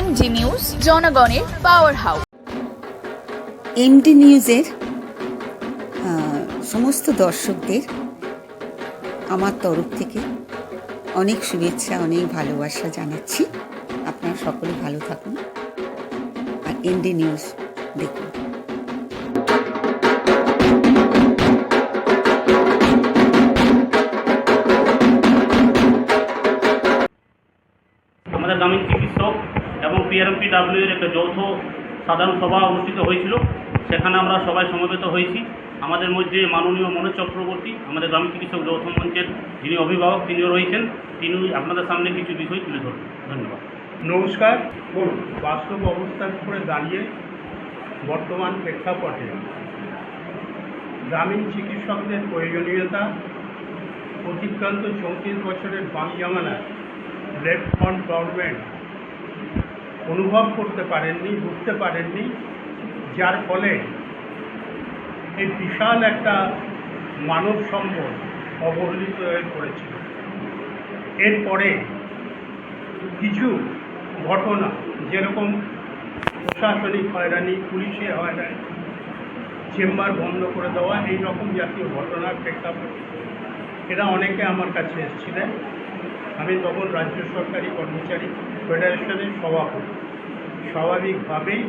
MG news, জনগণের power house. MD নিউজের সমস্ত দর্শকদের আমার তরফ থেকে অনেক শুভেচ্ছা, অনেক ভালোবাসা জানাচ্ছি। আপনারা সকলে ভালো থাকুন আর এমডি নিউজ দেখুন। আমাদের গ্রামীণ চিকিৎসক এবং PRMPW এর একটা যৌথ সাধারণ সভা অনুষ্ঠিত হয়েছিল। সেখানে আমরা সবাই সমবেত হয়েছি। আমাদের মধ্যে মাননীয় মনোজ চক্রবর্তী, আমাদের গ্রামীণ চিকিৎসক যৌথ মঞ্চের যিনি অভিভাবক, তিনিও রয়েছেন। তিনি আপনাদের সামনে কিছু বিষয় তুলে ধরবেন। ধন্যবাদ। নমস্কার। বাস্তব অবস্থার উপরে দাঁড়িয়ে বর্তমান প্রেক্ষাপটে গ্রামীণ চিকিৎসকদের প্রয়োজনীয়তা অতিক্রান্ত 34 বছরের বাম জামানায় লেফট ফ্রন্ট গভর্নমেন্ট অনুভব করতে পারেননি, বুঝতে পারেননি, যার ফলে এই বিশাল একটা মানব সম্পদ অবহেলিত হয়ে পড়েছিল। এরপরে কিছু ঘটনা, যেরকম প্রশাসনিক হয়রানি, পুলিশে হয়রানি, চেম্বার বন্ধ করে দেওয়া, এই রকম জাতীয় ঘটনার প্রেক্ষাপটে এরা অনেকে আমার কাছে এসেছিলেন। আমি তখন রাজ্য সরকারি কর্মচারী ফেডারেশনের সভাপতি। স্বাভাবিকভাবেই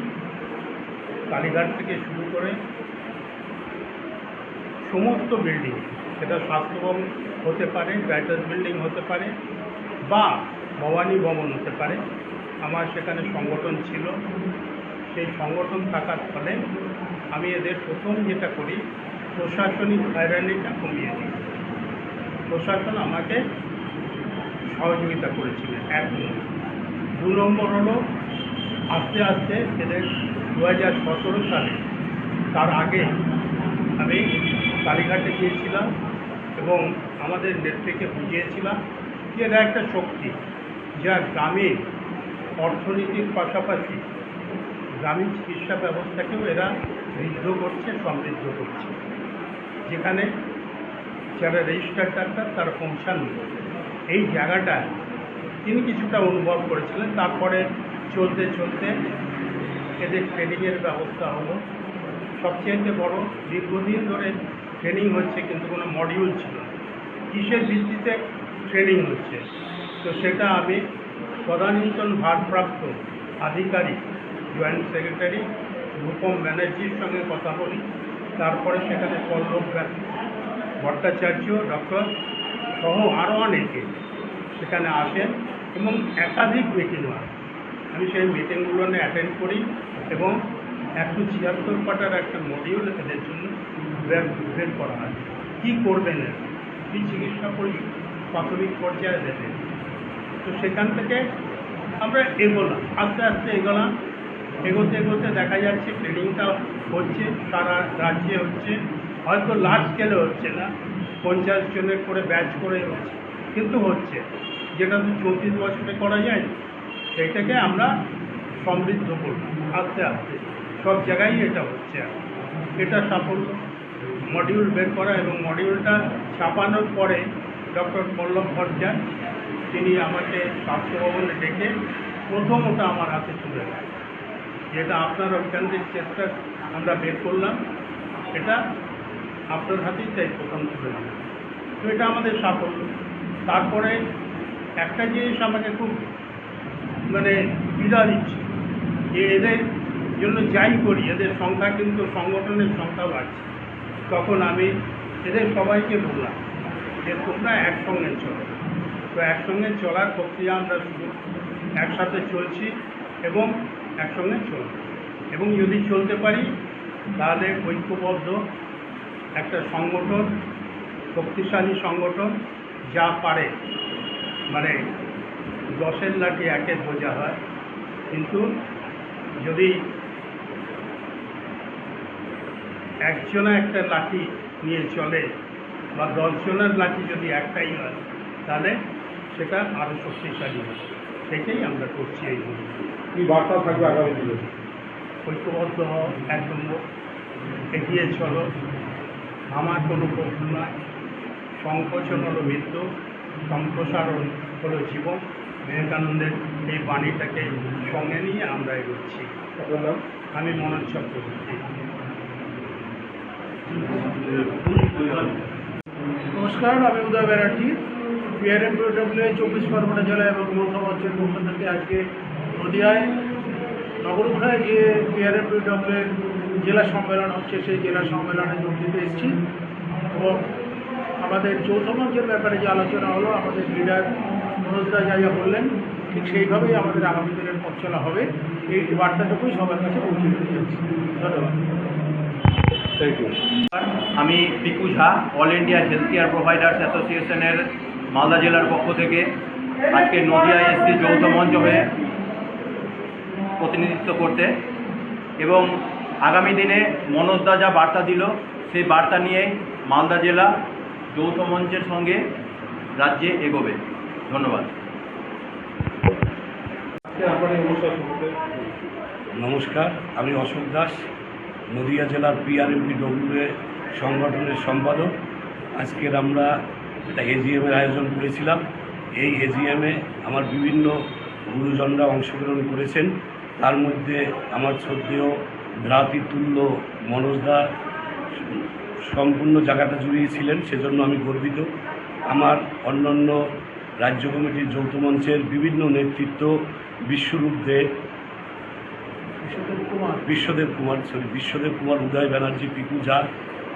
কালীঘাট থেকে শুরু করে সমস্ত বিল্ডিং, সেটা স্বাস্থ্যভবন হতে পারে, ব্যাটার বিল্ডিং হতে পারে, বা ভবানী ভবন হতে পারে, আমার সেখানে সংগঠন ছিল। সেই সংগঠন থাকার ফলে আমি এদের প্রথম যেটা করি, প্রশাসনিক হয়রানিটা কমিয়ে দিই। প্রশাসন আমাকে সহযোগিতা করেছিলেন। 1 নম্বর। 2 নম্বর হলো আস্তে আস্তে এদের 2017 সালে, তার আগে আমি কালীঘাটে গিয়েছিলাম এবং আমাদের নেত্রীকে বুঝিয়েছিলাম যে এরা একটা শক্তি, যা গ্রামীণ অর্থনীতির পাশাপাশি গ্রামীণ চিকিৎসা ব্যবস্থাকেও এরা ঋদ্ধ করছে, সমৃদ্ধ করছে। যেখানে যারা রেজিস্টার্ড ডাক্তার তারা পৌঁছানো, এই জায়গাটা তিনি কিছুটা অনুভব করেছিলেন। তারপরে চলতে চলতে এদের ট্রেনিংয়ের ব্যবস্থা হলো। সবচেয়ে বড়, দীর্ঘদিন ধরে ট্রেনিং হচ্ছে কিন্তু কোনো মডিউল ছিল না। কিসের ভিত্তিতে ট্রেনিং হচ্ছে? তো সেটা আমি তদানীন্তন ভারপ্রাপ্ত আধিকারিক জয়েন্ট সেক্রেটারি রূপম ব্যানার্জির সঙ্গে কথা বলি। তারপরে সেখানে পল্লব ভট্টাচার্য ডক্টর সহ আরও অনেকে সেখানে আসেন এবং একাধিক মিটিং হয়। আমি সেই মিটিংগুলো অ্যাটেন্ড করি এবং 176 পাতার একটা মডিউল এদের জন্য বের করা হয়। কী করবেন, কী চিকিৎসা প্রাথমিক পর্যায়ে দেবেন। তো সেখান থেকে আমরা এগোলাম, আস্তে আস্তে এগোলাম। এগোতে এগোতে দেখা যাচ্ছে ট্রেনিংটা হচ্ছে, সারা রাজ্যে হচ্ছে, হয়তো লার্জ স্কেলে হচ্ছে না, 50 জনের করে ব্যাচ করে হচ্ছে, কিন্তু হচ্ছে। যেটা তো 34 বছরে করা যায়, সেইটাকে আমরা সমৃদ্ধ করব আস্তে আস্তে। সব জায়গায় এটা হচ্ছে। এটা সাফল্য। মডিউল বের করা এবং মডিউলটা ছাপানোর পরে ডক্টর পল্লব ভট্টাচার্য তিনি আমাকে স্বাস্থ্যভবনে ডেকে প্রথম ওটা আমার হাতে তুলে দেয়, যেটা আপনার অত্যন্তিক চেষ্টা আমরা বের করলাম, এটা আপনার হাতেই চাই প্রথম তুলে দেবেন। তো এটা আমাদের সাফল্য। তারপরে একটা জিনিস আমাকে খুব পীড়া দিচ্ছে, যে এদের জন্য যাই করি, এদের সংখ্যা কিন্তু সংগঠনের সংখ্যা বাড়ছে। তখন আমি এদের সবাইকে বললাম যে তোমরা একসঙ্গে চলো। তো একসঙ্গে চলার প্রক্রিয়া আমরা শুধু একসাথে চলছি এবং একসঙ্গে চলব, এবং যদি চলতে পারি তাহলে ঐক্যবদ্ধ একটা সংগঠন, শক্তিশালী সংগঠন, যা পারে 10-এর লাঠি 1-এর বোঝা হয়। কিন্তু যদি একজনা একটা লাঠি নিয়ে চলে বা 10 জনের লাঠি যদি একটাই হয়, তাহলে সেটা আরও শক্তিশালী হবে। সেটাই আমরা করছি। এই কি বার্তা থাকবে আগামী দিনে? ঐক্যবদ্ধ হও, এক নম্বর, এগিয়ে চলো, আমার কোনো প্রশ্ন নয়। সংকোচন হলো মৃত্যু, সম্প্রসারণ হলো জীবন। বিবেকানন্দের এই বাণীটাকে সঙ্গে নিয়ে আমরা এগোচ্ছি। আপনার নাম? আমি মনোজ চক্রবর্তী। নমস্কার, আমি উদয় ব্যানার্জি। PRMPW 24 পরগনা জেলা এবং মৌসুমা মঞ্চের পক্ষ থেকে আজকে নদিয়ায় নগরুখায় যে PRMPW জেলা সম্মেলন হচ্ছে সেই জেলা সম্মেলনে যোগ দিতে এসেছি এবং আমাদের যৌথ মঞ্চের ব্যাপারে যে আলোচনা হলো, আমাদের লিডার মনোজদা যা যা বললেন ঠিক সেইভাবেই আমাদের আগামী দিনের পথ চলা হবে। এই বার্তাটুকুই সবার কাছে পৌঁছে দিতে চাইছি। ধন্যবাদ। Thank you. আমি Piku Jha, all India health care providers অ্যাসোসিয়েশনের মালদা জেলার পক্ষ থেকে আজকে নদিয়ায় এসেছি যৌথ মঞ্চ হয়ে প্রতিনিধিত্ব করতে, এবং আগামী দিনে মনোজদা যা বার্তা দিল সেই বার্তা নিয়েই মালদা জেলা যৌথ মঞ্চের সঙ্গে রাজ্যে এগোবে। ধন্যবাদ। আপনার এই অনুষ্ঠান শুরুতে নমস্কার, আমি অশোক দাস, নদিয়া জেলার PRMPW সংগঠনের সম্পাদক। আজকের আমরা একটা এজিএমের আয়োজন করেছিলাম। এই এজিএমে আমার বিভিন্ন গুরুজনরা অংশগ্রহণ করেছেন। তার মধ্যে আমার শ্রদ্ধেয় ভ্রাতৃতুল্য মনোজদা সম্পূর্ণ জায়গাটা জুড়িয়েছিলেন, সেজন্য আমি গর্বিত। আমার অন্যান্য রাজ্য কমিটির যৌথ মঞ্চের বিভিন্ন নেতৃত্ব, বিশ্বদেব কুমার, উদয় ব্যানার্জি, পিকু ঝা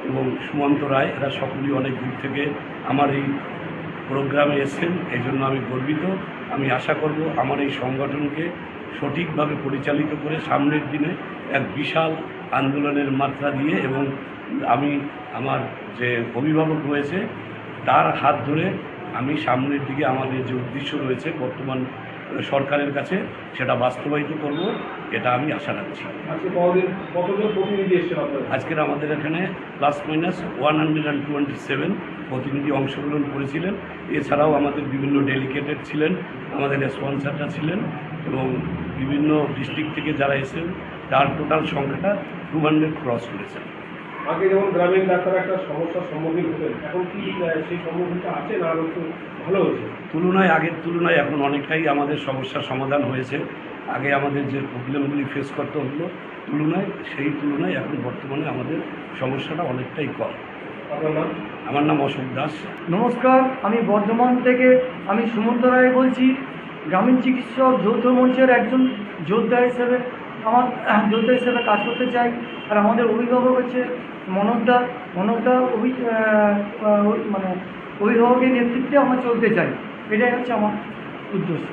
এবং সুমন্ত রায়, এরা সকলেই অনেক দূর থেকে আমার এই প্রোগ্রামে এসেছেন। এই জন্য আমি গর্বিত। আমি আশা করব আমার এই সংগঠনকে সঠিকভাবে পরিচালিত করে সামনের দিনে এক বিশাল আন্দোলনের মাত্রা দিয়ে, এবং আমি আমার যে অভিভাবক রয়েছে তার হাত ধরে আমি সামনের দিকে আমাদের যে উদ্দেশ্য রয়েছে বর্তমান সরকারের কাছে সেটা বাস্তবায়িত করব, এটা আমি আশা রাখছি। আজকে কতজন প্রতিনিধি এসেছেন আপনারা? আজকের আমাদের এখানে ±127 প্রতিনিধি অংশগ্রহণ করেছিলেন। এছাড়াও আমাদের বিভিন্ন ডেলিগেটেড ছিলেন, আমাদের স্পন্সাররা ছিলেন, এবং বিভিন্ন ডিস্ট্রিক্ট থেকে যারা এসেছেন তার টোটাল সংখ্যাটা 200 ক্রস করেছেন। আগে যেমন গ্রামীণ ডাক্তার একটা সমস্যার সম্মুখীন হতেন, এখন কি সেই সম্মুখীনটা আছে না আরও একটু ভালো হয়েছে? আগের তুলনায় এখন অনেকটাই আমাদের সমস্যার সমাধান হয়েছে। আগে আমাদের যে প্রবলেমগুলি ফেস করতে হতো সেই তুলনায় এখন বর্তমানে আমাদের সমস্যাটা অনেকটাই কম। আপনার নাম? আমার নাম অশোক দাস। নমস্কার, আমি বর্ধমান থেকে আমি সুমন্ত রায় বলছি। গ্রামীণ চিকিৎসক যৌথ মঞ্চের একজন যোদ্ধা হিসেবে কাজ করতে চাই। আর আমাদের অভিভাবক হচ্ছে মনোজদা অভিভাবকের নেতৃত্বে আমরা চলতে চাই। এটাই হচ্ছে আমার উদ্দেশ্য।